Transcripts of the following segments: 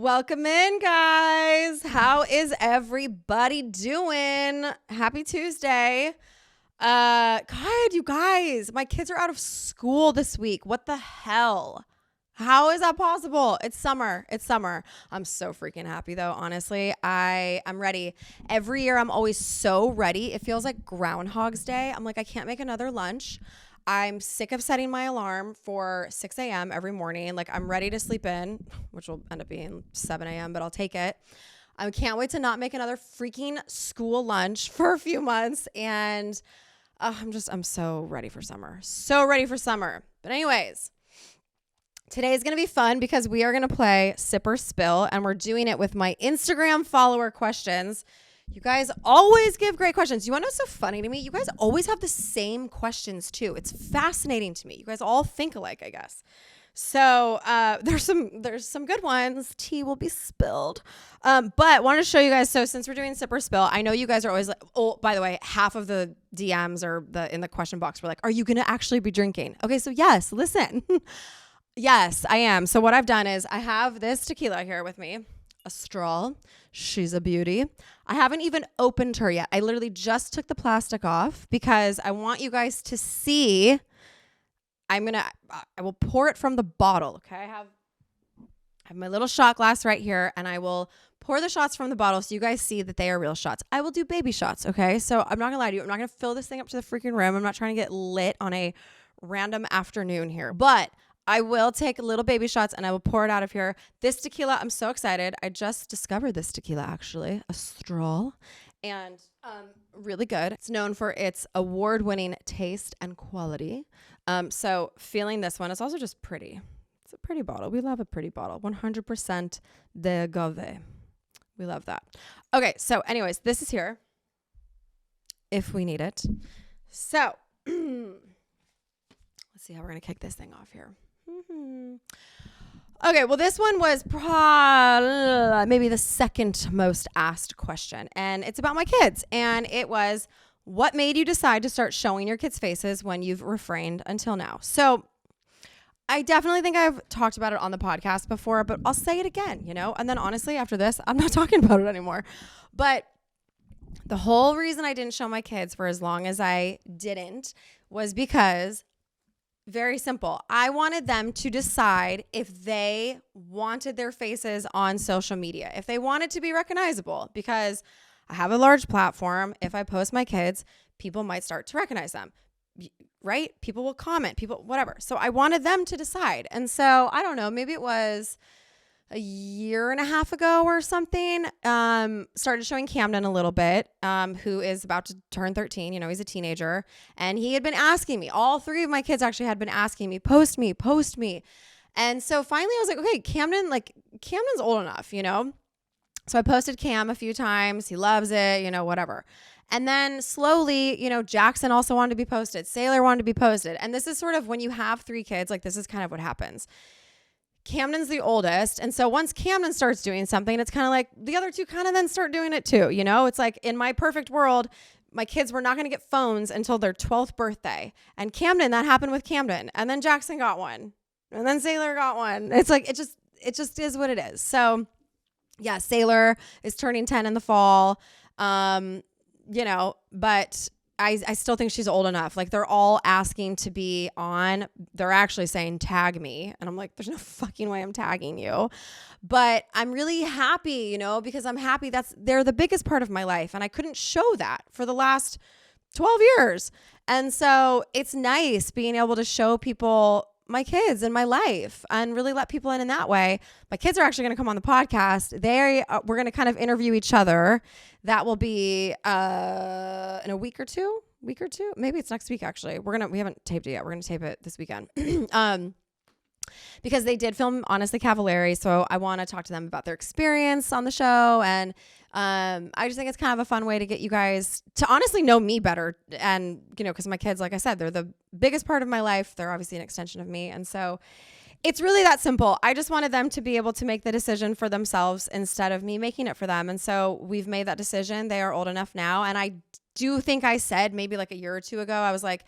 Welcome in, guys. How is everybody doing? Happy Tuesday. God, you guys, my kids are out of school this week. What the hell? How is that possible? It's summer. I'm so freaking happy though, honestly. I'm ready. Every year I'm always so ready. It feels like Groundhog's Day. I'm like, I can't make another lunch. I'm sick of setting my alarm for 6 a.m. every morning. Like, I'm ready to sleep in, which will end up being 7 a.m., but I'll take it. I can't wait to not make another freaking school lunch for a few months. And I'm so ready for summer. But anyways, today is going to be fun because we are going to play Sip or Spill, and we're doing it with my Instagram follower questions. You guys always give great questions. You want to know what's so funny to me? You guys always have the same questions too. It's fascinating to me. You guys all think alike, I guess. So there's some good ones. Tea will be spilled. But wanted to show you guys. So since we're doing Sip or Spill, I know you guys are always like, oh, by the way, half of the DMs or in the question box were like, are you going to actually be drinking? Okay, so yes, listen. Yes, I am. So what I've done is I have this tequila here with me. A straw. She's a beauty. I haven't even opened her yet. I literally just took the plastic off because I want you guys to see. I will pour it from the bottle. Okay. I have my little shot glass right here, and I will pour the shots from the bottle so you guys see that they are real shots. I will do baby shots. Okay. So I'm not gonna lie to you. I'm not gonna fill this thing up to the freaking rim. I'm not trying to get lit on a random afternoon here, but I will take little baby shots and I will pour it out of here. This tequila, I'm so excited. I just discovered this tequila, actually, a straw, and really good. It's known for its award-winning taste and quality. So feeling this one, it's also just pretty. It's a pretty bottle. We love a pretty bottle. 100% de agave. We love that. Okay, so anyways, this is here if we need it. So let's see how we're going to kick this thing off here. Okay, well, this one was maybe the second most asked question, and it's about my kids. And it was, what made you decide to start showing your kids' faces when you've refrained until now? So I definitely think I've talked about it on the podcast before, but I'll say it again, and then honestly, after this, I'm not talking about it anymore. But the whole reason I didn't show my kids for as long as I didn't was because, very simple, I wanted them to decide if they wanted their faces on social media, if they wanted to be recognizable, because I have a large platform. If I post my kids, people might start to recognize them, right? People will comment, whatever. So I wanted them to decide. And so I don't know, maybe it was a year and a half ago or something, started showing Camden a little bit, who is about to turn 13. He's a teenager, and he had been asking me, all three of my kids actually had been asking me, post me. And so finally I was like, okay, Camden's old enough, So I posted Cam a few times. He loves it, whatever. And then slowly, Jackson also wanted to be posted. Sailor wanted to be posted. And this is sort of when you have three kids, like this is kind of what happens. Camden's the oldest. And so once Camden starts doing something, it's kind of like the other two kind of then start doing it too. It's like in my perfect world, my kids were not going to get phones until their 12th birthday. And Camden, that happened with Camden. And then Jackson got one. And then Sailor got one. It's like, it just is what it is. So yeah, Sailor is turning 10 in the fall. But I still think she's old enough. Like, they're all asking to be on. They're actually saying, tag me. And I'm like, there's no fucking way I'm tagging you. But I'm really happy, because I'm happy they're the biggest part of my life. And I couldn't show that for the last 12 years. And so it's nice being able to show people my kids and my life and really let people in that way. My kids are actually going to come on the podcast. We're going to kind of interview each other. That will be in a week or two. Maybe it's next week, actually. We haven't taped it yet. We're going to tape it this weekend. Because they did film, honestly, Cavallari. So I want to talk to them about their experience on the show. And I just think it's kind of a fun way to get you guys to honestly know me better. And, because my kids, like I said, they're the biggest part of my life. They're obviously an extension of me. And so it's really that simple. I just wanted them to be able to make the decision for themselves instead of me making it for them. And so we've made that decision. They are old enough now. And I do think I said maybe like a year or two ago, I was like,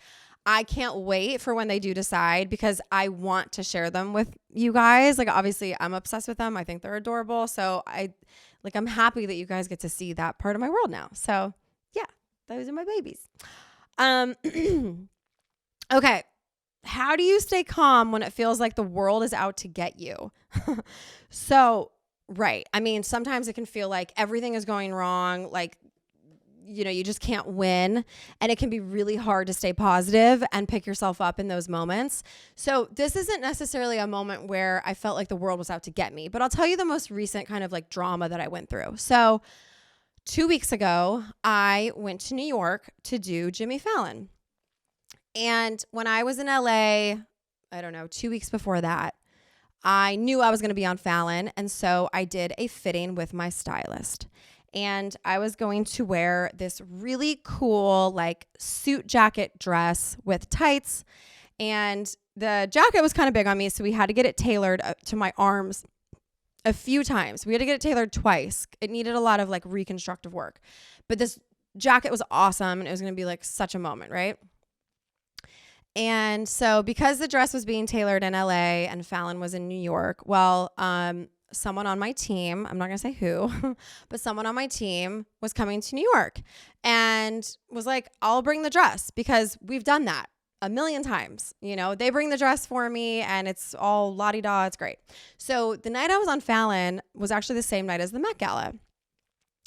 I can't wait for when they do decide because I want to share them with you guys. Like, obviously I'm obsessed with them. I think they're adorable. So I'm happy that you guys get to see that part of my world now. So yeah, those are my babies. Okay. How do you stay calm when it feels like the world is out to get you? So, right. I mean, sometimes it can feel like everything is going wrong. Like, you just can't win. And it can be really hard to stay positive and pick yourself up in those moments. So this isn't necessarily a moment where I felt like the world was out to get me, but I'll tell you the most recent kind of like drama that I went through. So 2 weeks ago, I went to New York to do Jimmy Fallon. And when I was in LA, I don't know, 2 weeks before that, I knew I was going to be on Fallon. And so I did a fitting with my stylist. And I was going to wear this really cool like suit jacket dress with tights. And the jacket was kind of big on me. So we had to get it tailored to my arms a few times. We had to get it tailored twice. It needed a lot of like reconstructive work. But this jacket was awesome. And it was going to be like such a moment, right? And so because the dress was being tailored in LA and Fallon was in New York, well, someone on my team, I'm not going to say who, but someone on my team was coming to New York and was like, I'll bring the dress because we've done that a million times. They bring the dress for me and it's all la-di-da. It's great. So the night I was on Fallon was actually the same night as the Met Gala.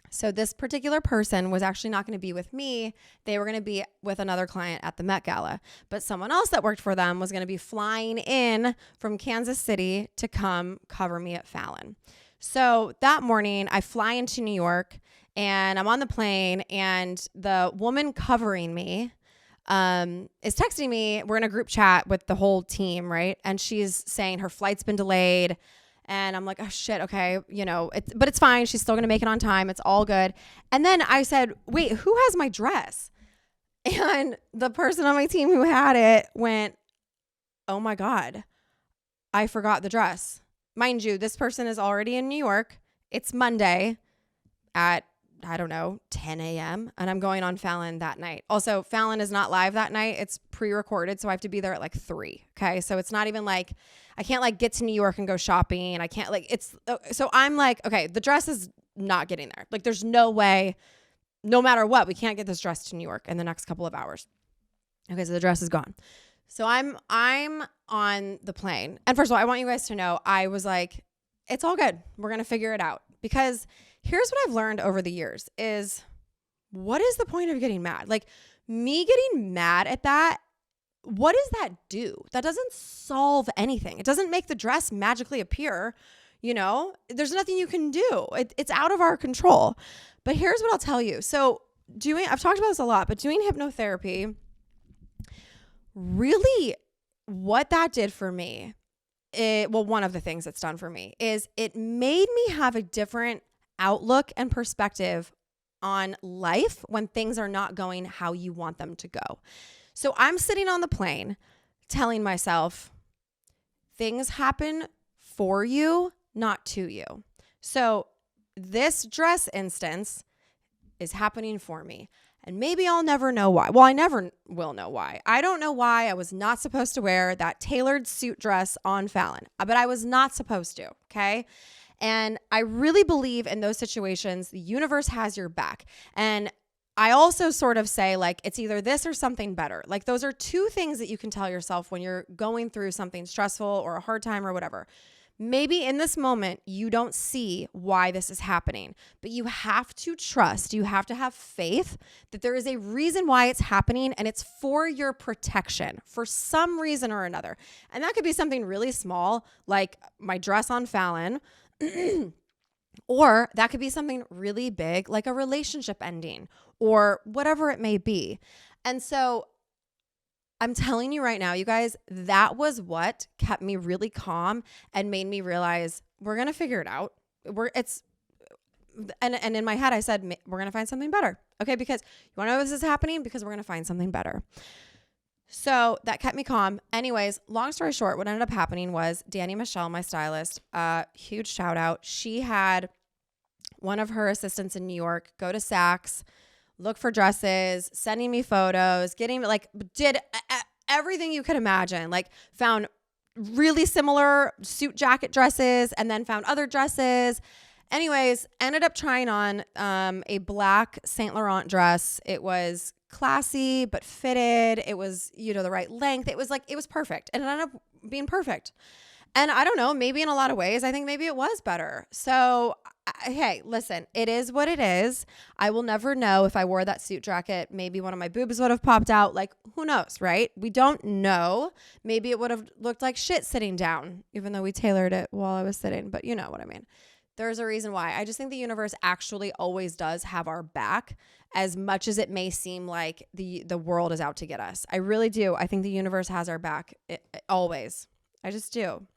So this particular person was actually not going to be with me. They were going to be with another client at the Met Gala. But someone else that worked for them was going to be flying in from Kansas City to come cover me at Fallon. So that morning, I fly into New York and I'm on the plane and the woman covering me is texting me. We're in a group chat with the whole team, right? And she's saying her flight's been delayed. And I'm like, oh shit, okay, but it's fine. She's still going to make it on time. It's all good. And then I said, wait, who has my dress? And the person on my team who had it went, oh my God, I forgot the dress. Mind you, this person is already in New York. It's Monday at, I don't know, 10 a.m. And I'm going on Fallon that night. Also, Fallon is not live that night. It's pre-recorded. So I have to be there at like 3. Okay. So it's not even like, I can't like get to New York and go shopping. I can't like, so I'm like, okay, the dress is not getting there. Like there's no way, no matter what, we can't get this dress to New York in the next couple of hours. Okay. So the dress is gone. So I'm on the plane. And first of all, I want you guys to know, I was like, it's all good. We're going to figure it out. Because here's what I've learned over the years is what is the point of getting mad? Like me getting mad at that, what does that do? That doesn't solve anything. It doesn't make the dress magically appear. There's nothing you can do. It's out of our control. But here's what I'll tell you. So I've talked about this a lot, but doing hypnotherapy, really what that did for me, one of the things it's done for me is it made me have a different outlook and perspective on life when things are not going how you want them to go. So I'm sitting on the plane telling myself things happen for you, not to you. So this dress instance is happening for me. And maybe I'll never know why. Well, I never will know why. I don't know why I was not supposed to wear that tailored suit dress on Fallon, but I was not supposed to, okay? And I really believe in those situations, the universe has your back. And I also sort of say like, it's either this or something better. Like those are two things that you can tell yourself when you're going through something stressful or a hard time or whatever. Maybe in this moment, you don't see why this is happening, but you have to trust, you have to have faith that there is a reason why it's happening and it's for your protection for some reason or another. And that could be something really small, like my dress on Fallon, or that could be something really big, like a relationship ending or whatever it may be. And so I'm telling you right now, you guys, that was what kept me really calm and made me realize we're going to figure it out. And in my head, I said, we're going to find something better. Okay. Because you want to know this is happening? Because we're going to find something better. So that kept me calm. Anyways, long story short, what ended up happening was Danny Michelle, my stylist, huge shout out. She had one of her assistants in New York go to Saks, look for dresses, sending me photos, did everything you could imagine. Like found really similar suit jacket dresses and then found other dresses. Anyways, ended up trying on a black Saint Laurent dress. It was classy but fitted. It was, the right length. It was perfect. And it ended up being perfect. And I don't know, maybe in a lot of ways, I think maybe it was better. So, hey, listen, it is what it is. I will never know if I wore that suit jacket. Maybe one of my boobs would have popped out. Like, who knows, right? We don't know. Maybe it would have looked like shit sitting down, even though we tailored it while I was sitting. But you know what I mean. There's a reason why. I just think the universe actually always does have our back, as much as it may seem like the world is out to get us. I really do. I think the universe has our back always. I just do.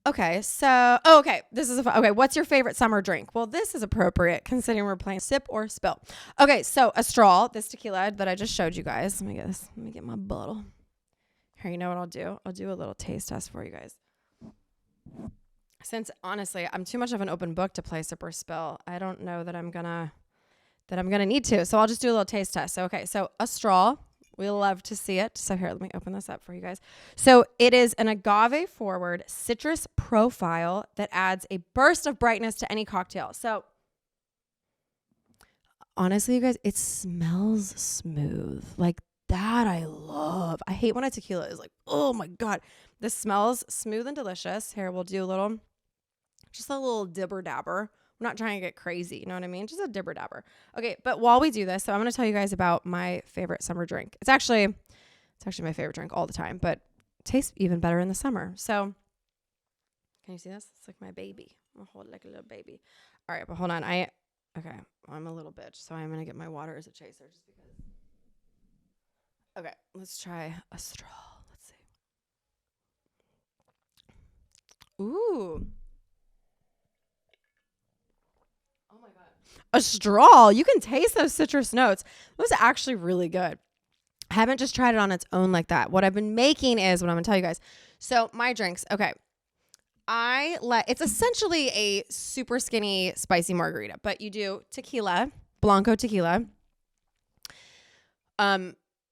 Okay, so, what's your favorite summer drink? Well, this is appropriate considering we're playing sip or spill. Okay, so a straw, this tequila that I just showed you guys. Let me get my bottle. Here, you know what I'll do? I'll do a little taste test for you guys. Since honestly, I'm too much of an open book to play sip or spill. I don't know that I'm gonna need to. So I'll just do a little taste test. So, okay, so a straw. We love to see it. So here, let me open this up for you guys. So it is an agave forward citrus profile that adds a burst of brightness to any cocktail. So honestly, you guys, it smells smooth. Like that I love. I hate when a tequila is like, oh my God. This smells smooth and delicious. Here, we'll do just a little dibber dabber. I'm not trying to get crazy. You know what I mean? Just a dibber dabber. Okay. But while we do this, so I'm going to tell you guys about my favorite summer drink. It's actually my favorite drink all the time, but it tastes even better in the summer. So can you see this? It's like my baby. I'm going to hold it like a little baby. All right. But hold on. I'm a little bitch. So I'm going to get my water as a chaser just because. Okay. Let's try a straw. Let's see. Ooh. A straw. You can taste those citrus notes. It was actually really good. I haven't just tried it on its own like that. What I've been making is what I'm going to tell you guys. So my drinks. Okay. It's essentially a super skinny, spicy margarita, but you do tequila, Blanco tequila,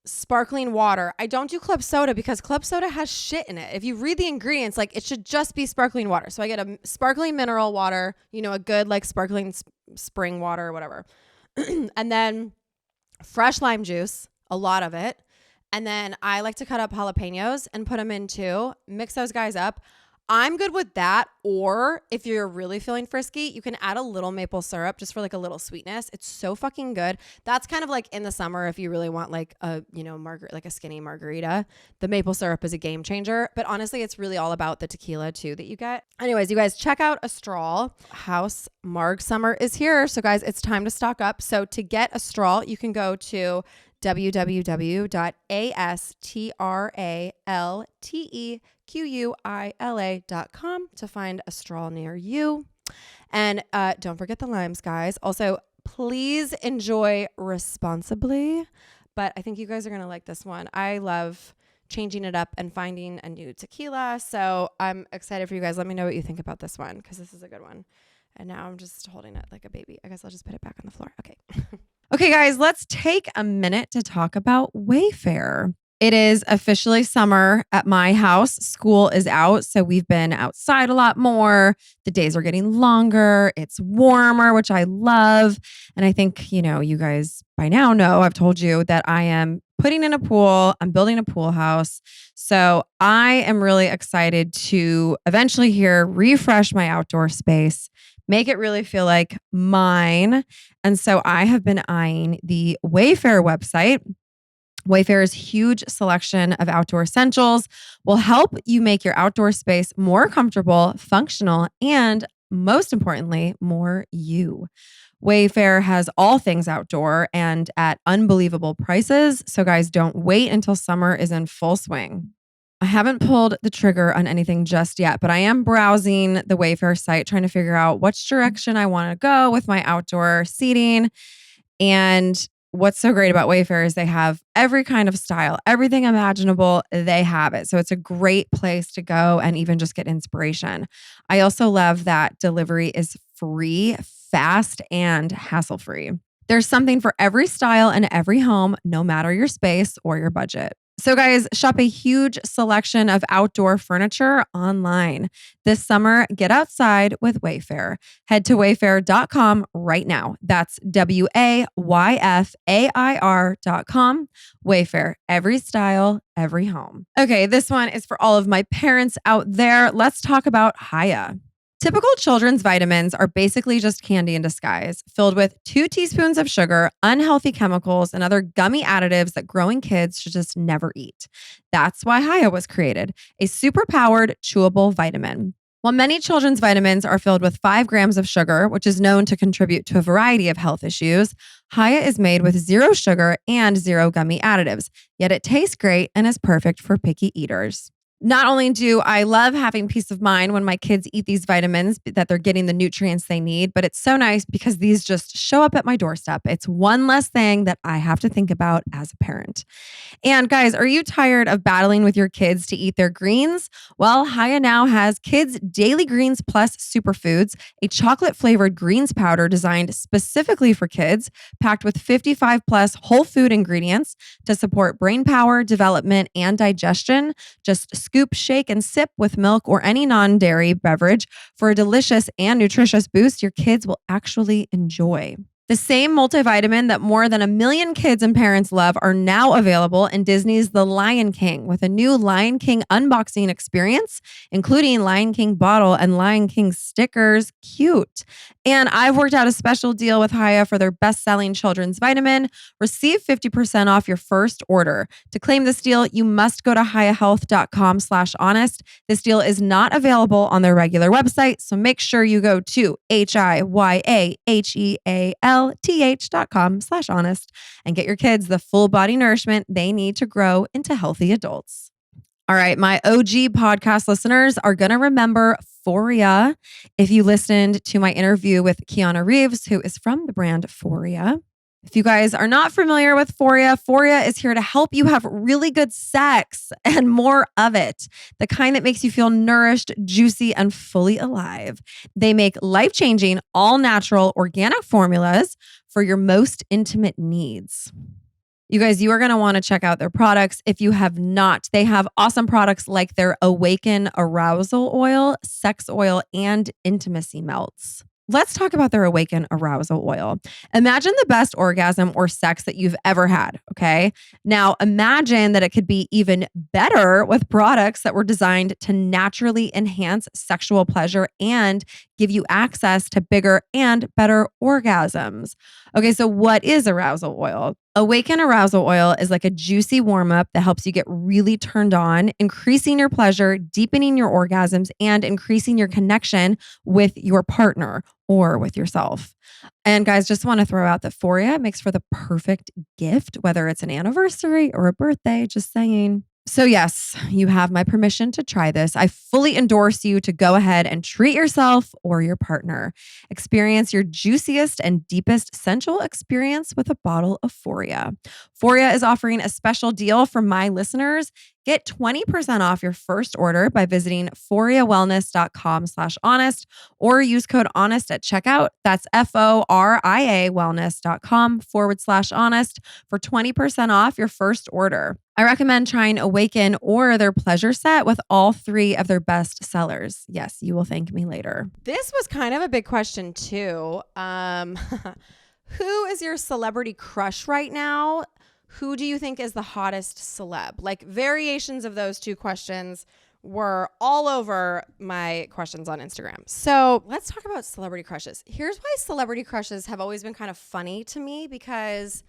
sparkling water. I don't do club soda because club soda has shit in it. If you read the ingredients, like it should just be sparkling water. So I get a sparkling mineral water, a good like sparkling spring water or whatever. And then fresh lime juice, a lot of it. And then I like to cut up jalapenos and put them in too. Mix those guys up. I'm good with that. Or if you're really feeling frisky, you can add a little maple syrup just for like a little sweetness. It's so fucking good. That's kind of like in the summer if you really want like a, like a skinny margarita. The maple syrup is a game changer. But honestly, it's really all about the tequila too that you get. Anyways, you guys check out a straw. House Marg Summer is here. So guys, it's time to stock up. So to get a straw, you can go to www.astraltequila.com to find a straw near you. And don't forget the limes, guys. Also, please enjoy responsibly. But I think you guys are going to like this one. I love changing it up and finding a new tequila. So I'm excited for you guys. Let me know what you think about this one because this is a good one. And now I'm just holding it like a baby. I guess I'll just put it back on the floor. Okay. Okay, guys, let's take a minute to talk about Wayfair. It is officially summer at my house. School is out, so we've been outside a lot more. The days are getting longer. It's warmer, which I love. And I think, you guys by now know, I've told you that I am putting in a pool. I'm building a pool house. So I am really excited to eventually refresh my outdoor space, make it really feel like mine. And so I have been eyeing the Wayfair website. Wayfair's huge selection of outdoor essentials will help you make your outdoor space more comfortable, functional, and most importantly, more you. Wayfair has all things outdoor and at unbelievable prices. So guys, don't wait until summer is in full swing. I haven't pulled the trigger on anything just yet, but I am browsing the Wayfair site, trying to figure out which direction I want to go with my outdoor seating. And what's so great about Wayfair is they have every kind of style, everything imaginable, they have it. So it's a great place to go and even just get inspiration. I also love that delivery is free, fast, and hassle-free. There's something for every style and every home, no matter your space or your budget. So guys, shop a huge selection of outdoor furniture online. This summer, get outside with Wayfair. Head to wayfair.com right now. That's WAYFAIR.com. Wayfair, every style, every home. Okay, this one is for all of my parents out there. Let's talk about Haya. Typical children's vitamins are basically just candy in disguise, filled with 2 teaspoons of sugar, unhealthy chemicals, and other gummy additives that growing kids should just never eat. That's why Haya was created, a super-powered, chewable vitamin. While many children's vitamins are filled with 5 grams of sugar, which is known to contribute to a variety of health issues, Haya is made with 0 sugar and 0 gummy additives, yet it tastes great and is perfect for picky eaters. Not only do I love having peace of mind when my kids eat these vitamins, that they're getting the nutrients they need, but it's so nice because these just show up at my doorstep. It's one less thing that I have to think about as a parent. And guys, are you tired of battling with your kids to eat their greens? Well, Haya now has Kids Daily Greens Plus Superfoods, a chocolate flavored greens powder designed specifically for kids, packed with 55 plus whole food ingredients to support brain power, development, and digestion. Just scoop, shake, and sip with milk or any non-dairy beverage for a delicious and nutritious boost your kids will actually enjoy. The same multivitamin that more than 1 million kids and parents love are now available in Disney's The Lion King with a new Lion King unboxing experience, including Lion King bottle and Lion King stickers. Cute. And I've worked out a special deal with Haya for their best-selling children's vitamin. Receive 50% off your first order. To claim this deal, you must go to hayahealth.com/honest. This deal is not available on their regular website, so make sure you go to hayahealth.com/honest and get your kids the full body nourishment they need to grow into healthy adults. All right, my OG podcast listeners are going to remember Foria. If you listened to my interview with Keanu Reeves, who is from the brand Foria. If you guys are not familiar with Foria, Foria is here to help you have really good sex and more of it. The kind that makes you feel nourished, juicy, and fully alive. They make life-changing, all-natural, organic formulas for your most intimate needs. You guys, you are going to want to check out their products if you have not. They have awesome products like their Awaken Arousal Oil, Sex Oil, and Intimacy Melts. Let's talk about their Awaken Arousal Oil. Imagine the best orgasm or sex that you've ever had, okay? Now, imagine that it could be even better with products that were designed to naturally enhance sexual pleasure and give you access to bigger and better orgasms. Okay, so what is arousal oil? Awaken Arousal Oil is like a juicy warm-up that helps you get really turned on, increasing your pleasure, deepening your orgasms, and increasing your connection with your partner or with yourself. And guys, just want to throw out that Foria makes for the perfect gift, whether it's an anniversary or a birthday, just saying. So yes, you have my permission to try this. I fully endorse you to go ahead and treat yourself or your partner. Experience your juiciest and deepest sensual experience with a bottle of Foria. Foria is offering a special deal for my listeners. Get 20% off your first order by visiting foriawellness.com/honest or use code HONEST at checkout. That's FORIA wellness.com/honest for 20% off your first order. I recommend trying Awaken or their pleasure set with all 3 of their best sellers. Yes, you will thank me later. This was kind of a big question too. Who is your celebrity crush right now? Who do you think is the hottest celeb? Like variations of those 2 questions were all over my questions on Instagram. So let's talk about celebrity crushes. Here's why celebrity crushes have always been kind of funny to me, because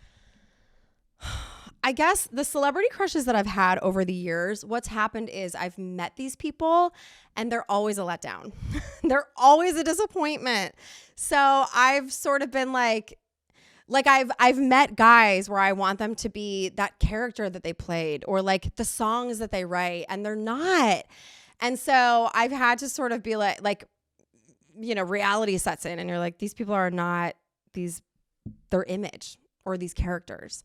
I guess the celebrity crushes that I've had over the years, what's happened is I've met these people and they're always a letdown. They're always a disappointment. So I've sort of been like I've met guys where I want them to be that character that they played or like the songs that they write, and they're not. And so I've had to sort of be like, you know, reality sets in and you're like, these people are not their image or these characters.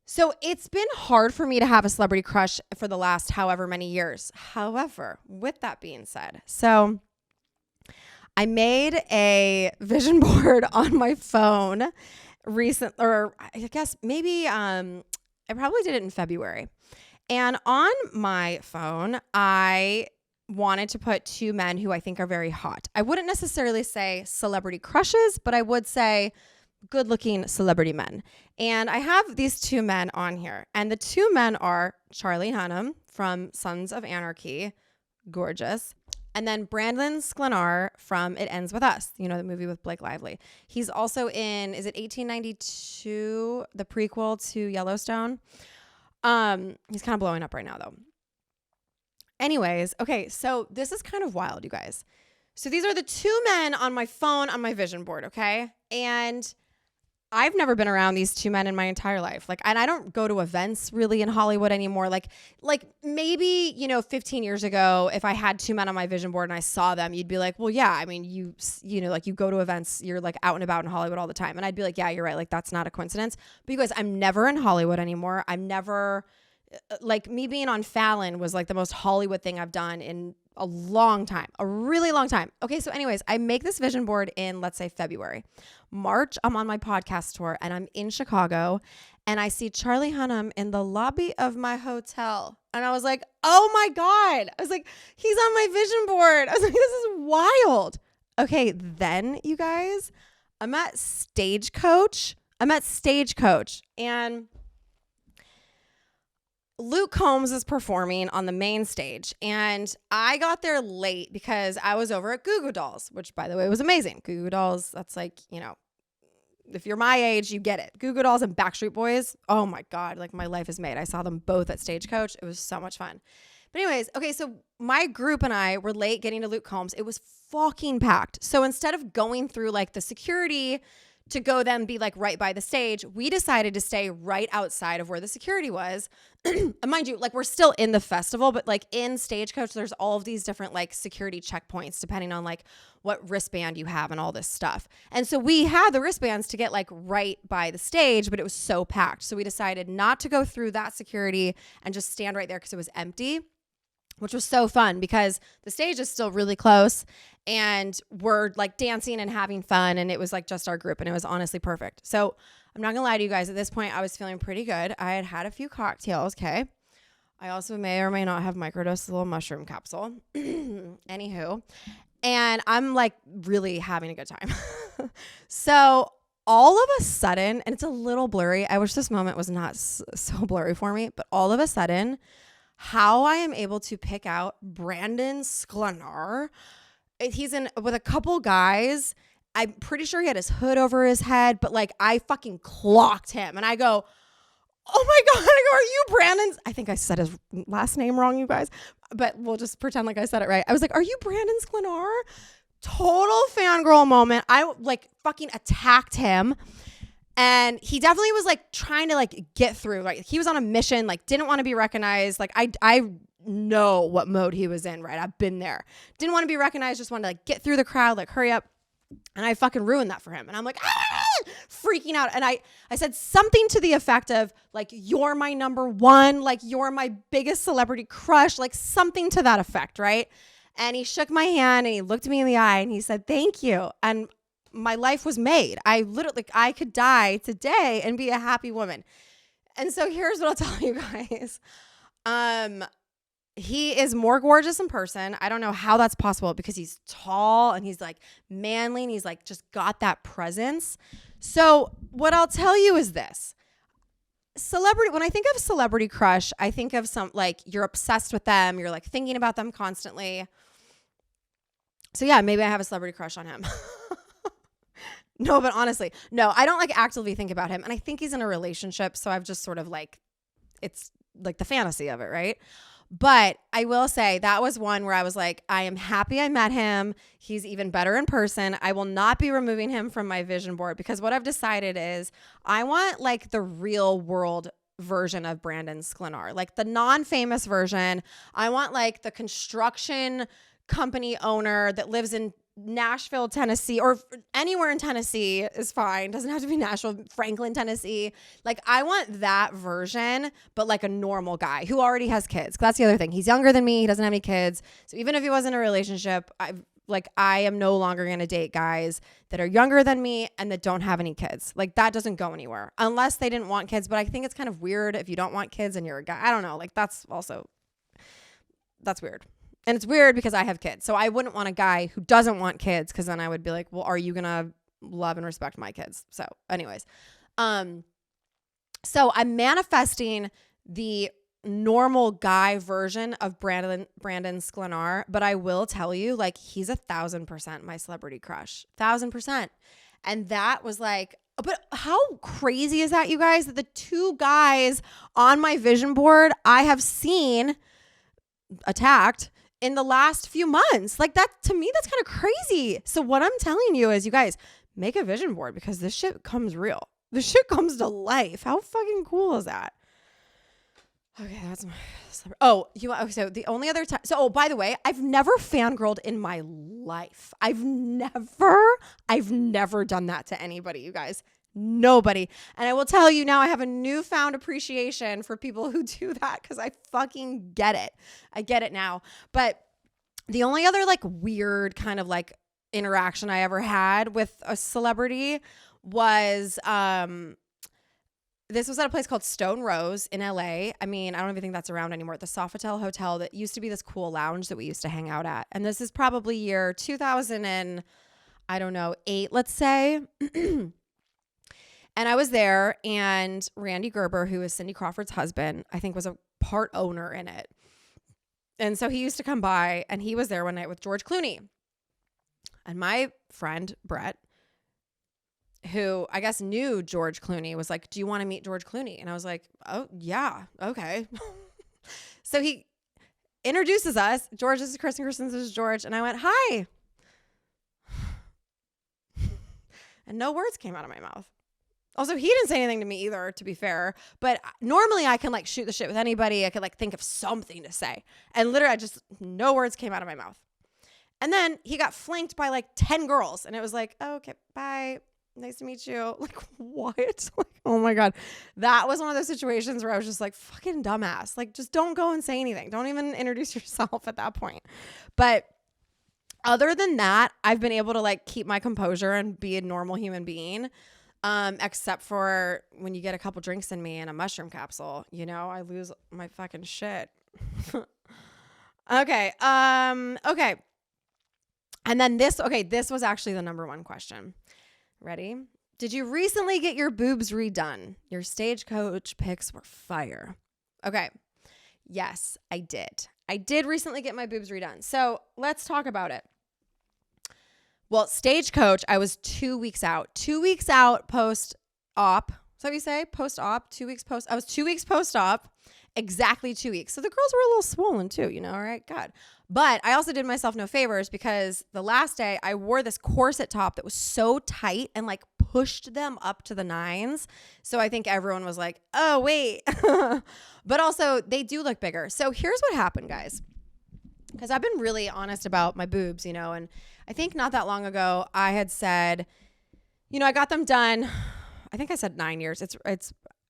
So it's been hard for me to have a celebrity crush for the last however many years. However, with that being said, so I made a vision board on my phone I guess maybe I probably did it in February. And on my phone, I wanted to put two men who I think are very hot. I wouldn't necessarily say celebrity crushes, but I would say good looking celebrity men. And I have these two men on here. And the two men are Charlie Hunnam from Sons of Anarchy, gorgeous. And then Brandon Sklenar from It Ends With Us, you know, the movie with Blake Lively. He's also in, is it 1892, the prequel to Yellowstone? He's kind of blowing up right now, though. Anyways, okay, so this is kind of wild, you guys. So these are the two men on my phone on my vision board, okay? And I've never been around these two men in my entire life. Like, and I don't go to events really in Hollywood anymore. Like maybe, 15 years ago, if I had two men on my vision board and I saw them, you'd be like, well, yeah, I mean, you go to events, you're like out and about in Hollywood all the time. And I'd be like, yeah, you're right. Like, that's not a coincidence. But you guys, I'm never in Hollywood anymore. I'm never, like, me being on Fallon was like the most Hollywood thing I've done in a long time, a really long time. Okay, so anyways, I make this vision board in, let's say, February. March, I'm on my podcast tour and I'm in Chicago and I see Charlie Hunnam in the lobby of my hotel. And I was like, oh my God. I was like, he's on my vision board. I was like, this is wild. Okay, then you guys, I'm at Stagecoach and Luke Combs is performing on the main stage, and I got there late because I was over at Goo Goo Dolls, which, by the way, was amazing. Goo Goo Dolls, that's like, if you're my age, you get it. Goo Goo Dolls and Backstreet Boys, oh my God, like my life is made. I saw them both at Stagecoach. It was so much fun. But anyways, okay, so my group and I were late getting to Luke Combs. It was fucking packed. So instead of going through like the security to go then be like right by the stage, we decided to stay right outside of where the security was. Mind you, like we're still in the festival, but like in Stagecoach, there's all of these different like security checkpoints depending on like what wristband you have and all this stuff. And so we had the wristbands to get like right by the stage, but it was so packed. So we decided not to go through that security and just stand right there because it was empty, which was so fun because the stage is still really close and we're like dancing and having fun. And it was like just our group and it was honestly perfect. So I'm not gonna lie to you guys. At this point, I was feeling pretty good. I had had a few cocktails. Okay. I also may or may not have microdosed a little mushroom capsule. Anywho. And I'm like really having a good time. So all of a sudden, and it's a little blurry. I wish this moment was not so blurry for me, but all of a sudden, how I am able to pick out Brandon Sklenar. He's in with a couple guys. I'm pretty sure he had his hood over his head, but like I fucking clocked him and I go, oh my God, I go, are you Brandon? I think I said his last name wrong, you guys, but we'll just pretend like I said it right. I was like, are you Brandon Sklenar? Total fangirl moment. I like fucking attacked him. And he definitely was like trying to like get through. Like he was on a mission, like didn't want to be recognized. Like I know what mode he was in, right? I've been there. Didn't want to be recognized, just wanted to like get through the crowd, like hurry up. And I fucking ruined that for him. And I'm like, freaking out. And I said something to the effect of like, you're my number one, like you're my biggest celebrity crush, like something to that effect, right? And he shook my hand and he looked me in the eye and he said, thank you. And my life was made. I could die today and be a happy woman. And so here's what I'll tell you guys. He is more gorgeous in person. I don't know how that's possible because he's tall and he's like manly and he's like just got that presence. So what I'll tell you is this. When I think of celebrity crush, I think of some like you're obsessed with them. You're like thinking about them constantly. So yeah, maybe I have a celebrity crush on him. No, but honestly, no, I don't like actively think about him. And I think he's in a relationship. So I've just sort of like, it's like the fantasy of it, right? But I will say that was one where I was like, I am happy I met him. He's even better in person. I will not be removing him from my vision board because what I've decided is I want like the real world version of Brandon Sklenar, like the non-famous version. I want like the construction company owner that lives in Nashville, Tennessee, or anywhere in Tennessee is fine. Doesn't have to be Nashville, Franklin, Tennessee. Like I want that version, but like a normal guy who already has kids. That's the other thing. He's younger than me. He doesn't have any kids. So even if he wasn't in a relationship, Like, I am no longer going to date guys that are younger than me and that don't have any kids. Like, that doesn't go anywhere unless they didn't want kids. But I think it's kind of weird if you don't want kids and you're a guy. I don't know. Like, that's weird. And it's weird because I have kids. So I wouldn't want a guy who doesn't want kids, because then I would be like, well, are you going to love and respect my kids? So anyways, so I'm manifesting the normal guy version of Brandon Sklenar, but I will tell you, like, he's 1,000% my celebrity crush, 1,000%. And that was like, but how crazy is that, you guys, that the two guys on my vision board I have seen attacked in the last few months? Like, that, to me, that's kind of crazy. So what I'm telling you is, you guys, make a vision board, because this shit comes real. This shit comes to life. How fucking cool is that? Okay, that's my. So the only other time. So, by the way, I've never fangirled in my life. I've never done that to anybody, you guys. Nobody. And I will tell you now, I have a newfound appreciation for people who do that, because I fucking get it. I get it now. But the only other like weird kind of like interaction I ever had with a celebrity was this was at a place called Stone Rose in LA. I mean, I don't even think that's around anymore. The Sofitel Hotel that used to be this cool lounge that we used to hang out at. And this is probably year 2000 and I don't know, 8, let's say. And I was there, and Randy Gerber, who is Cindy Crawford's husband, I think was a part owner in it. And so he used to come by, and he was there one night with George Clooney. And my friend, Brett, who I guess knew George Clooney, was like, do you want to meet George Clooney? And I was like, oh, yeah, okay. So he introduces us. George, this is Kristin. Kristin, this is George. And I went, hi. And no words came out of my mouth. Also, he didn't say anything to me either, to be fair. But normally I can like shoot the shit with anybody. I could like think of something to say. And literally no words came out of my mouth. And then he got flanked by like 10 girls. And it was like, oh, okay, bye. Nice to meet you. Like, what? Like, oh my God. That was one of those situations where I was just like, fucking dumbass. Like, just don't go and say anything. Don't even introduce yourself at that point. But other than that, I've been able to like keep my composure and be a normal human being. Except for when you get a couple drinks in me and a mushroom capsule, you know, I lose my fucking shit. Okay. Okay. And then this was actually the number one question. Ready? Did you recently get your boobs redone? Your Stagecoach pics were fire. Okay. Yes, I did. I did recently get my boobs redone. So let's talk about it. Well, Stagecoach, I was 2 weeks out. 2 weeks out post-op. Is that what you say? Post-op? 2 weeks post. I was 2 weeks post-op. Exactly 2 weeks. So the girls were a little swollen too, you know, all right? God. But I also did myself no favors, because the last day I wore this corset top that was so tight and like pushed them up to the 9s. So I think everyone was like, oh, wait. But also they do look bigger. So here's what happened, guys. Because I've been really honest about my boobs, you know, and I think not that long ago I had said, you know, I got them done. I think I said 9 years.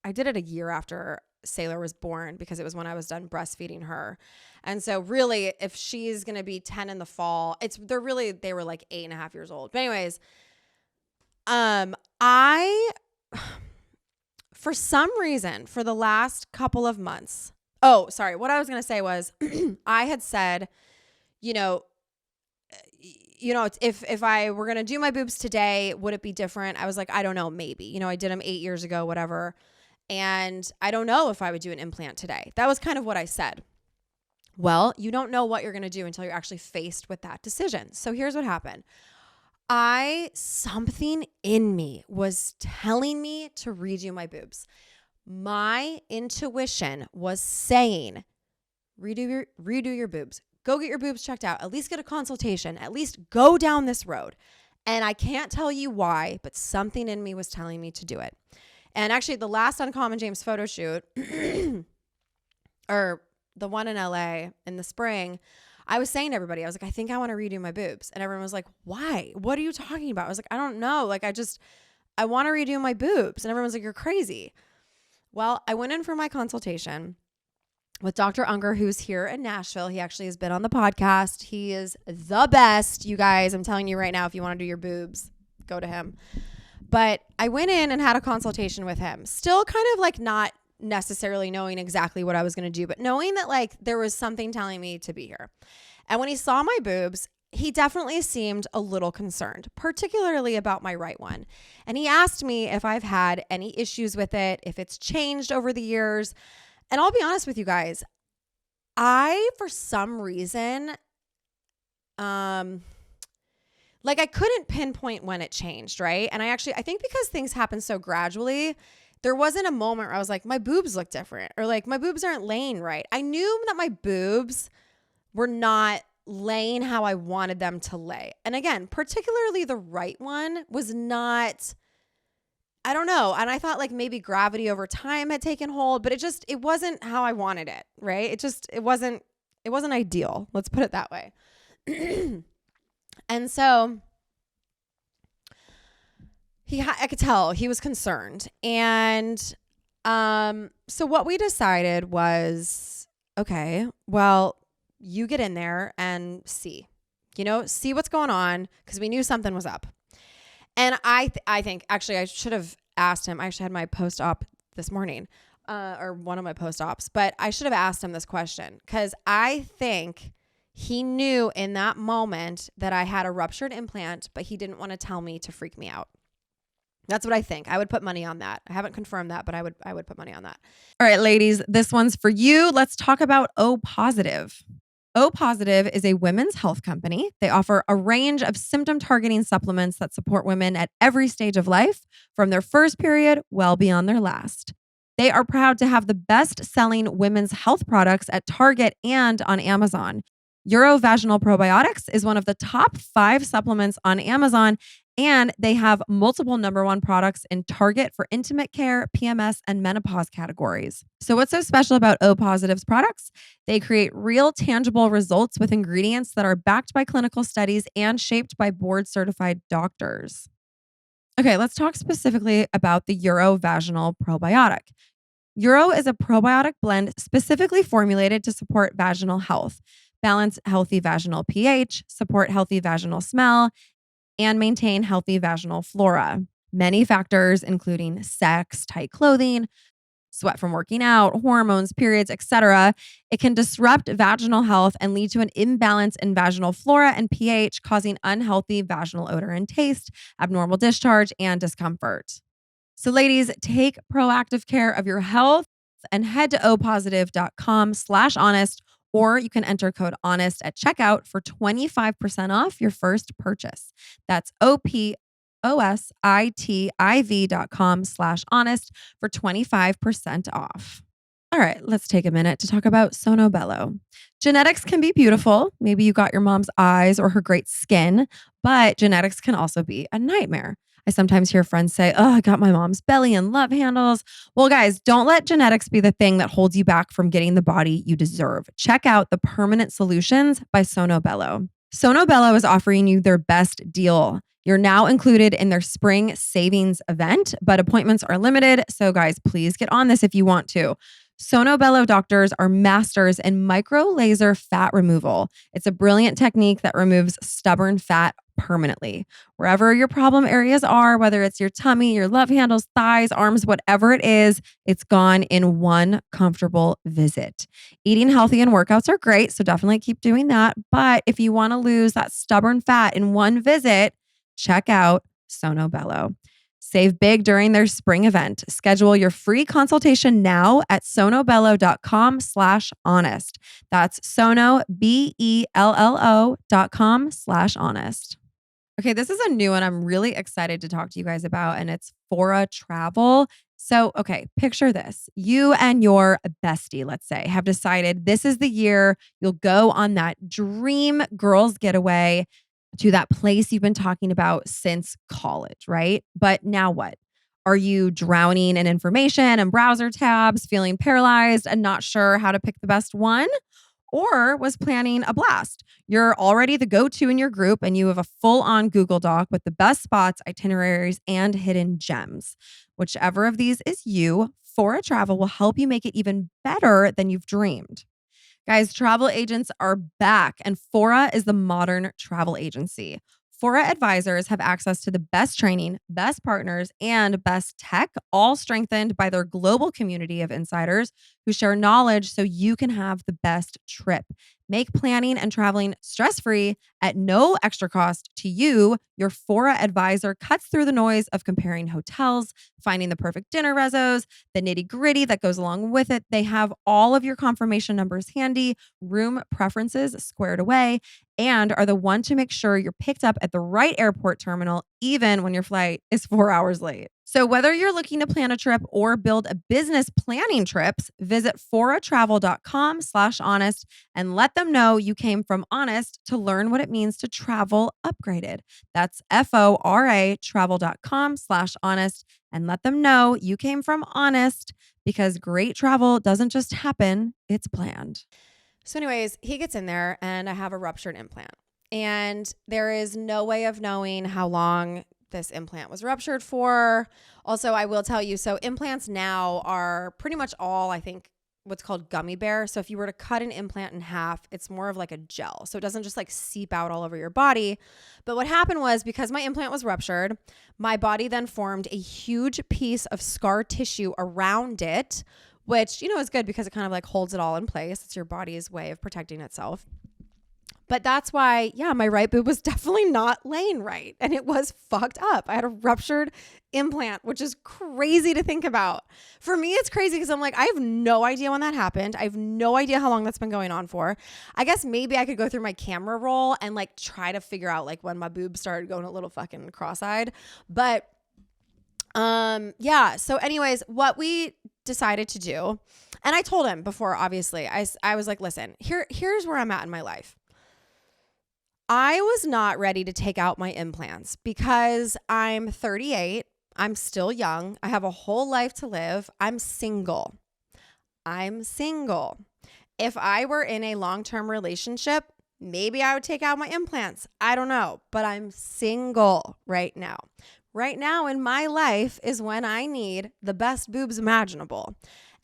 I did it a year after Sailor was born, because it was when I was done breastfeeding her. And so really, if she's going to be 10 in the fall, they were like 8.5 years old. But anyways, for some reason, for the last couple of months, what I was going to say was I had said, you know, if I were going to do my boobs today, would it be different? I was like, I don't know, maybe. You know, I did them 8 years ago, whatever. And I don't know if I would do an implant today. That was kind of what I said. Well, you don't know what you're going to do until you're actually faced with that decision. So here's what happened. Something in me was telling me to redo my boobs. My intuition was saying, redo your boobs. Go get your boobs checked out. At least get a consultation. At least go down this road. And I can't tell you why, but something in me was telling me to do it. And actually, the last Uncommon James photo shoot, or the one in LA in the spring, I was saying to everybody, I was like, I think I want to redo my boobs. And everyone was like, why? What are you talking about? I was like, I don't know. Like, I want to redo my boobs. And everyone was like, you're crazy. Well, I went in for my consultation, with Dr. Unger, who's here in Nashville. He actually has been on the podcast. He is the best, you guys. I'm telling you right now, if you want to do your boobs, go to him. But I went in and had a consultation with him. Still kind of like not necessarily knowing exactly what I was going to do, but knowing that like there was something telling me to be here. And when he saw my boobs, he definitely seemed a little concerned, particularly about my right one. And he asked me if I've had any issues with it, if it's changed over the years. And I'll be honest with you guys, I, for some reason, like I couldn't pinpoint when it changed, right? And I think because things happen so gradually, there wasn't a moment where I was like, my boobs look different or like my boobs aren't laying right. I knew that my boobs were not laying how I wanted them to lay. And again, particularly the right one was not, I don't know. And I thought like maybe gravity over time had taken hold, but it wasn't how I wanted it, right? It wasn't ideal. Let's put it that way. And so I could tell he was concerned. And so what we decided was, okay, well, you get in there and see what's going on, because we knew something was up. And I think actually I should have asked him. I actually had my post-op this morning, or one of my post-ops, but I should have asked him this question, because I think he knew in that moment that I had a ruptured implant, but he didn't want to tell me to freak me out. That's what I think. I would put money on that. I haven't confirmed that, but I would put money on that. All right, ladies, this one's for you. Let's talk about O Positive. O Positive is a women's health company. They offer a range of symptom targeting supplements that support women at every stage of life, from their first period well beyond their last. They are proud to have the best-selling women's health products at Target and on Amazon. Urovaginal Probiotics is one of the top 5 supplements on Amazon, and they have multiple #1 products in Target for intimate care, PMS, and menopause categories. So what's so special about O Positive's products? They create real, tangible results with ingredients that are backed by clinical studies and shaped by board-certified doctors. Okay, let's talk specifically about the Urovaginal Probiotic. Uro is a probiotic blend specifically formulated to support vaginal health, balance healthy vaginal pH, support healthy vaginal smell, and maintain healthy vaginal flora. Many factors, including sex, tight clothing, sweat from working out, hormones, periods, etc. It can disrupt vaginal health and lead to an imbalance in vaginal flora and pH, causing unhealthy vaginal odor and taste, abnormal discharge, and discomfort. So ladies, take proactive care of your health and head to opositive.com/honest, or you can enter code HONEST at checkout for 25% off your first purchase. That's opositiv.com/honest for 25% off. All right, let's take a minute to talk about Sono Bello. Genetics can be beautiful. Maybe you got your mom's eyes or her great skin, but genetics can also be a nightmare. I sometimes hear friends say, oh, I got my mom's belly and love handles. Well, guys, don't let genetics be the thing that holds you back from getting the body you deserve. Check out the Permanent Solutions by Sono Bello. Sono Bello is offering you their best deal. You're now included in their spring savings event, but appointments are limited. So guys, please get on this if you want to. Sono Bello doctors are masters in micro laser fat removal. It's a brilliant technique that removes stubborn fat permanently. Wherever your problem areas are, whether it's your tummy, your love handles, thighs, arms, whatever it is, it's gone in one comfortable visit. Eating healthy and workouts are great, so definitely keep doing that. But if you want to lose that stubborn fat in one visit, check out Sono Bello. Save big during their spring event. Schedule your free consultation now at sonobello.com/honest. That's sonobello.com/honest. Okay, this is a new one I'm really excited to talk to you guys about, and it's Fora Travel. So, okay, picture this. You and your bestie, let's say, have decided this is the year you'll go on that dream girls getaway to that place you've been talking about since college, right? But now what? Are you drowning in information and browser tabs, feeling paralyzed and not sure how to pick the best one? Or was planning a blast? You're already the go-to in your group and you have a full-on Google Doc with the best spots, itineraries, and hidden gems. Whichever of these is you, Fora Travel will help you make it even better than you've dreamed. Guys, travel agents are back, and Fora is the modern travel agency. Fora advisors have access to the best training, best partners, and best tech, all strengthened by their global community of insiders who share knowledge so you can have the best trip. Make planning and traveling stress-free at no extra cost to you. Your Fora advisor cuts through the noise of comparing hotels, finding the perfect dinner resos, the nitty-gritty that goes along with it. They have all of your confirmation numbers handy, room preferences squared away, and are the one to make sure you're picked up at the right airport terminal, even when your flight is 4 hours late. So whether you're looking to plan a trip or build a business planning trips, visit foratravel.com/honest and let them know you came from Honest to learn what it means to travel upgraded. That's FORA travel.com/honest and let them know you came from Honest, because great travel doesn't just happen, it's planned. So anyways, he gets in there and I have a ruptured implant. And there is no way of knowing how long this implant was ruptured for. Also, I will tell you, so implants now are pretty much all, I think, what's called gummy bear. So if you were to cut an implant in half, it's more of like a gel. So it doesn't just like seep out all over your body. But what happened was, because my implant was ruptured, my body then formed a huge piece of scar tissue around it, which, you know, is good because it kind of like holds it all in place. It's your body's way of protecting itself. But that's why, yeah, my right boob was definitely not laying right. And it was fucked up. I had a ruptured implant, which is crazy to think about. For me, it's crazy because I'm like, I have no idea when that happened. I have no idea how long that's been going on for. I guess maybe I could go through my camera roll and like try to figure out like when my boobs started going a little fucking cross-eyed. But yeah. So anyways, what we decided to do, and I told him before, obviously, I was like, listen, here's where I'm at in my life. I was not ready to take out my implants because I'm 38. I'm still young. I have a whole life to live. I'm single. If I were in a long-term relationship, maybe I would take out my implants. I don't know, but I'm single right now. Right now in my life is when I need the best boobs imaginable.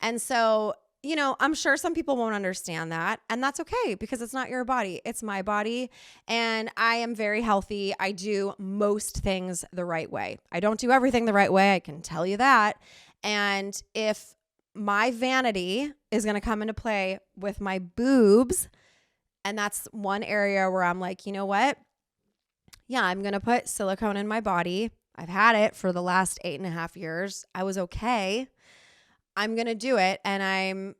And so, you know, I'm sure some people won't understand that, and that's okay because it's not your body. It's my body, and I am very healthy. I do most things the right way. I don't do everything the right way. I can tell you that. And if my vanity is going to come into play with my boobs, and that's one area where I'm like, you know what? Yeah, I'm going to put silicone in my body. I've had it for the last 8.5 years. I was okay. I'm going to do it, and I'm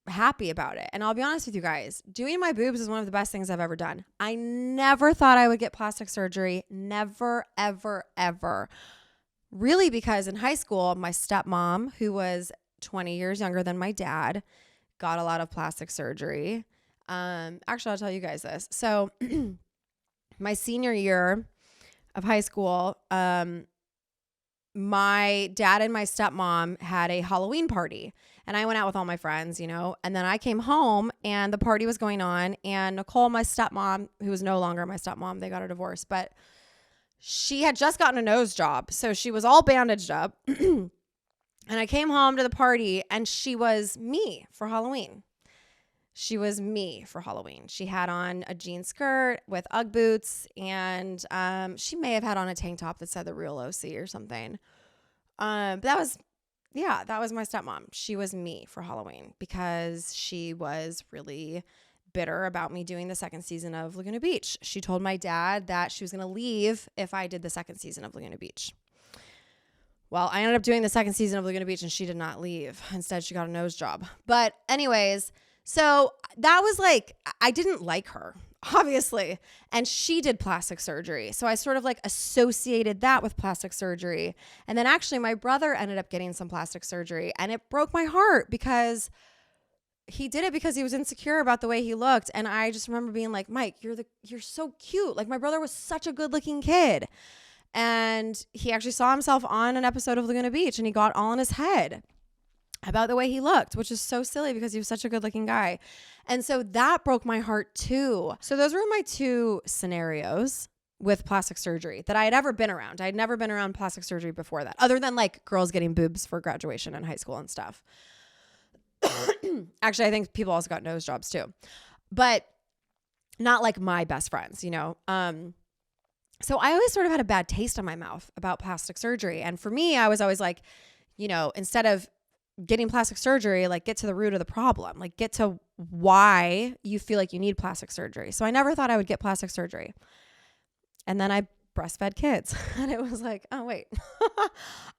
happy about it. And I'll be honest with you guys, doing my boobs is one of the best things I've ever done. I never thought I would get plastic surgery. Never, ever, ever. Really, because in high school, my stepmom, who was 20 years younger than my dad, got a lot of plastic surgery. Actually, I'll tell you guys this. So my senior year of high school, my dad and my stepmom had a Halloween party, and I went out with all my friends, you know, and then I came home and the party was going on, and Nicole, my stepmom, who was no longer my stepmom, they got a divorce, but she had just gotten a nose job. So she was all bandaged up. And I came home to the party and she was me for Halloween. She had on a jean skirt with Ugg boots, and she may have had on a tank top that said The Real OC or something. But that was my stepmom. She was me for Halloween because she was really bitter about me doing the second season of Laguna Beach. She told my dad that she was going to leave if I did the second season of Laguna Beach. Well, I ended up doing the second season of Laguna Beach and she did not leave. Instead, she got a nose job. But anyways, so that was like, I didn't like her, obviously. And she did plastic surgery. So I sort of like associated that with plastic surgery. And then actually my brother ended up getting some plastic surgery, and it broke my heart because he did it because he was insecure about the way he looked. And I just remember being like, Mike, you're so cute. Like, my brother was such a good looking kid. And he actually saw himself on an episode of Laguna Beach, and he got all in his head about the way he looked, which is so silly because he was such a good looking guy. And so that broke my heart too. So those were my two scenarios. with plastic surgery that I had ever been around. I had never been around plastic surgery before that, other than like girls getting boobs for graduation in high school and stuff. Actually, I think people also got nose jobs too, but not like my best friends, you know? So I always sort of had a bad taste in my mouth about plastic surgery. And for me, I was always like, you know, instead of getting plastic surgery, like get to the root of the problem, like get to why you feel like you need plastic surgery. So I never thought I would get plastic surgery. And then I breastfed kids and it was like, oh wait,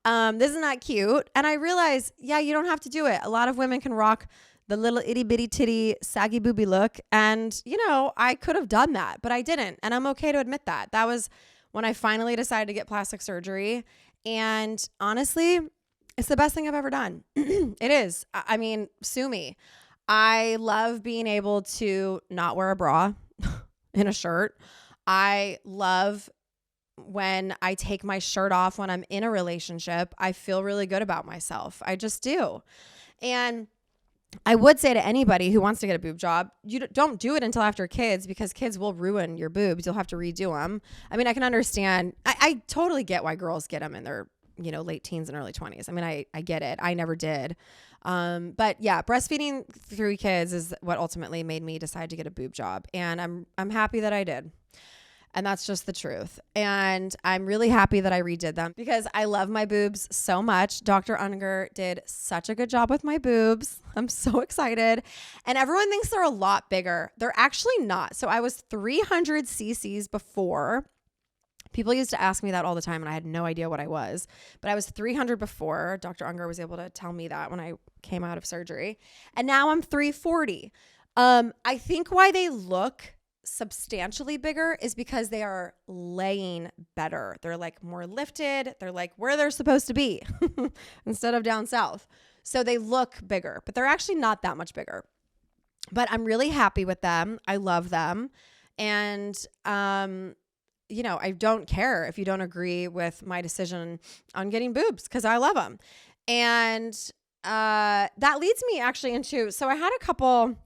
this is not cute. And I realized, yeah, you don't have to do it. A lot of women can rock the little itty bitty titty saggy booby look. And, you know, I could have done that, but I didn't. And I'm okay to admit that. That was when I finally decided to get plastic surgery. And honestly, it's the best thing I've ever done. It is. I mean, sue me. I love being able to not wear a bra in a shirt. I love when I take my shirt off when I'm in a relationship. I feel really good about myself. I just do. And I would say to anybody who wants to get a boob job, you don't do it until after kids, because kids will ruin your boobs. You'll have to redo them. I mean, I can understand. I totally get why girls get them in their, you know, late teens and early 20s. I mean, I get it. I never did. But yeah, breastfeeding 3 kids is what ultimately made me decide to get a boob job. And I'm happy that I did. And that's just the truth. And I'm really happy that I redid them because I love my boobs so much. Dr. Unger did such a good job with my boobs. I'm so excited. And everyone thinks they're a lot bigger. They're actually not. So I was 300 cc's before. People used to ask me that all the time and I had no idea what I was. But I was 300 before. Dr. Unger was able to tell me that when I came out of surgery. And now I'm 340. I think why they look substantially bigger is because they are laying better. They're like more lifted. They're like where they're supposed to be instead of down south. So they look bigger, but they're actually not that much bigger. But I'm really happy with them. I love them. And, you know, I don't care if you don't agree with my decision on getting boobs because I love them. And that leads me actually into, so I had a couple.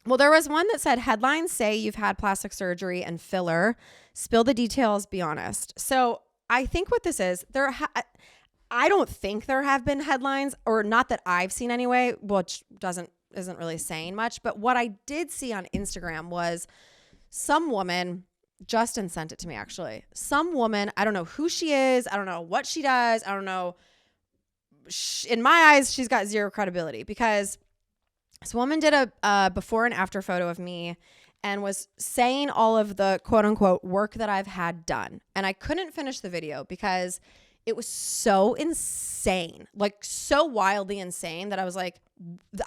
Well, there was one that said, headlines say you've had plastic surgery and filler. Spill the details, be honest. So I think what this is, I don't think there have been headlines, or not that I've seen anyway, which isn't really saying much. But what I did see on Instagram was some woman, Justin sent it to me actually. Some woman, I don't know who she is. I don't know what she does. I don't know. In my eyes, she's got zero credibility because this woman did a before and after photo of me and was saying all of the quote unquote work that I've had done. And I couldn't finish the video because it was so insane, like so wildly insane that I was like,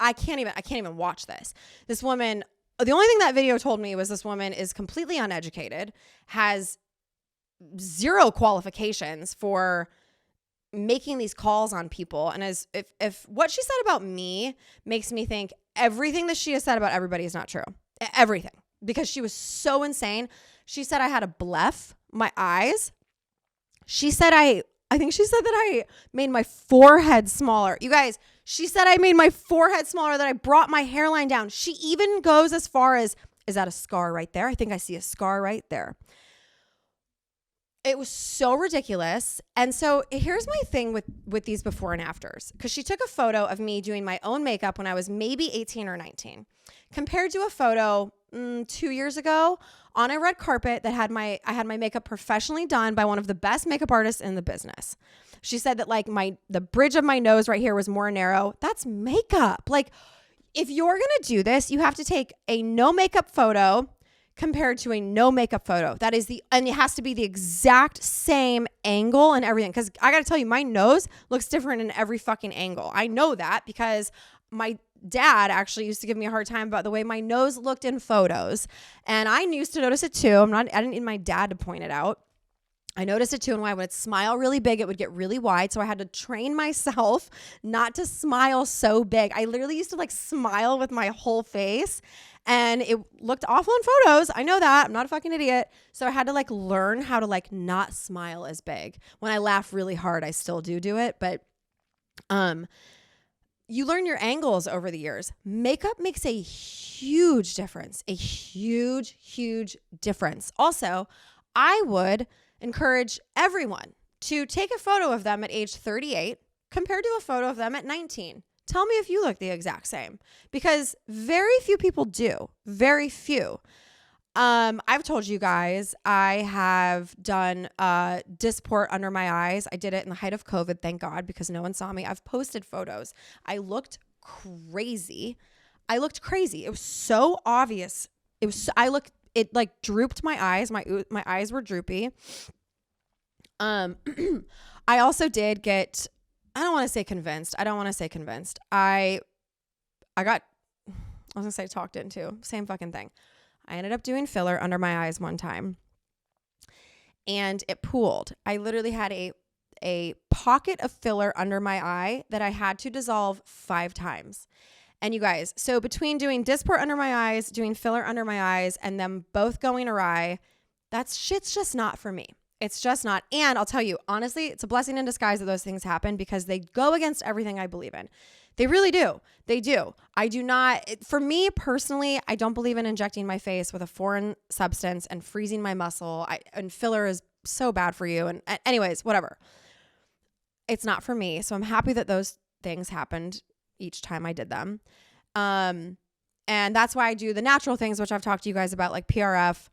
I can't even watch this. This woman, the only thing that video told me was this woman is completely uneducated, has zero qualifications for making these calls on people. And as if what she said about me makes me think everything that she has said about everybody is not true. Everything. Because she was so insane. She said I had a bleph, my eyes. She said I think she said that I made my forehead smaller. You guys, she said I made my forehead smaller, that I brought my hairline down. She even goes as far as, is that a scar right there? I think I see a scar right there. It was so ridiculous. And so here's my thing with these before and afters. Because she took a photo of me doing my own makeup when I was maybe 18 or 19. Compared to a photo 2 years ago on a red carpet that I had my makeup professionally done by one of the best makeup artists in the business. She said that like the bridge of my nose right here was more narrow. That's makeup. Like if you're going to do this, you have to take a no makeup photo compared to a no makeup photo. And it has to be the exact same angle and everything. Because I got to tell you, my nose looks different in every fucking angle. I know that because my dad actually used to give me a hard time about the way my nose looked in photos. And I used to notice it too. I didn't need my dad to point it out. I noticed it too. And when I would smile really big, it would get really wide. So I had to train myself not to smile so big. I literally used to like smile with my whole face. And it looked awful in photos. I know that. I'm not a fucking idiot. So I had to like learn how to like not smile as big. When I laugh really hard, I still do it. But you learn your angles over the years. Makeup makes a huge difference. A huge, huge difference. Also, I would encourage everyone to take a photo of them at age 38 compared to a photo of them at 19. Tell me if you look the exact same, because very few people do. Very few. I've told you guys I have done Dysport under my eyes. I did it in the height of COVID, thank God, because no one saw me. I've posted photos. I looked crazy. It was so obvious. It like drooped my eyes. My eyes were droopy. I also did get, I don't want to say convinced. I was going to say talked into. Same fucking thing. I ended up doing filler under my eyes one time and it pooled. I literally had a pocket of filler under my eye that I had to dissolve 5 times. And you guys, so between doing Dysport under my eyes, doing filler under my eyes, and them both going awry, that shit's just not for me. It's just not. And I'll tell you, honestly, it's a blessing in disguise that those things happen because they go against everything I believe in. They really do. They do. I do not, for me personally, I don't believe in injecting my face with a foreign substance and freezing my muscle. And filler is so bad for you. And anyways, whatever. It's not for me. So I'm happy that those things happened each time I did them. And that's why I do the natural things, which I've talked to you guys about, like PRF.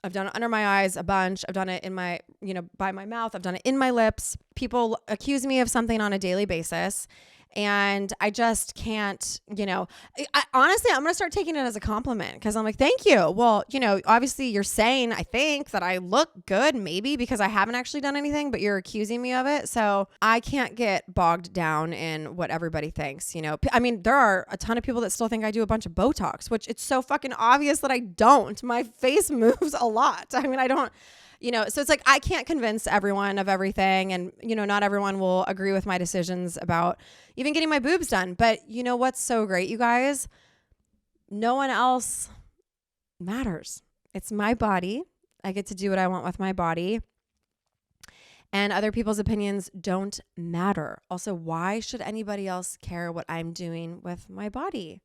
I've done it under my eyes a bunch. I've done it in my, by my mouth. I've done it in my lips. People accuse me of something on a daily basis. And I just can't, honestly, I'm going to start taking it as a compliment because I'm like, thank you. Well, obviously you're saying, I think that I look good, maybe because I haven't actually done anything, but you're accusing me of it. So I can't get bogged down in what everybody thinks. I mean, there are a ton of people that still think I do a bunch of Botox, which it's so fucking obvious that I don't. My face moves a lot. I mean, I don't. So it's like, I can't convince everyone of everything. And, not everyone will agree with my decisions about even getting my boobs done. But you know what's so great, you guys? No one else matters. It's my body. I get to do what I want with my body. And other people's opinions don't matter. Also, why should anybody else care what I'm doing with my body?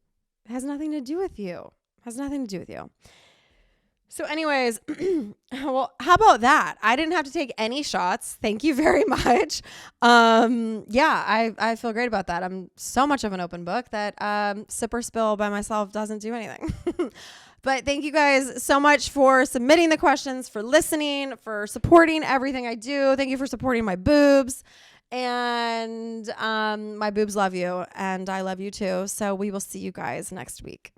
It has nothing to do with you. So anyways, well, how about that? I didn't have to take any shots. Thank you very much. I feel great about that. I'm so much of an open book that sip or spill by myself doesn't do anything. But thank you guys so much for submitting the questions, for listening, for supporting everything I do. Thank you for supporting my boobs. And my boobs love you, and I love you too. So we will see you guys next week.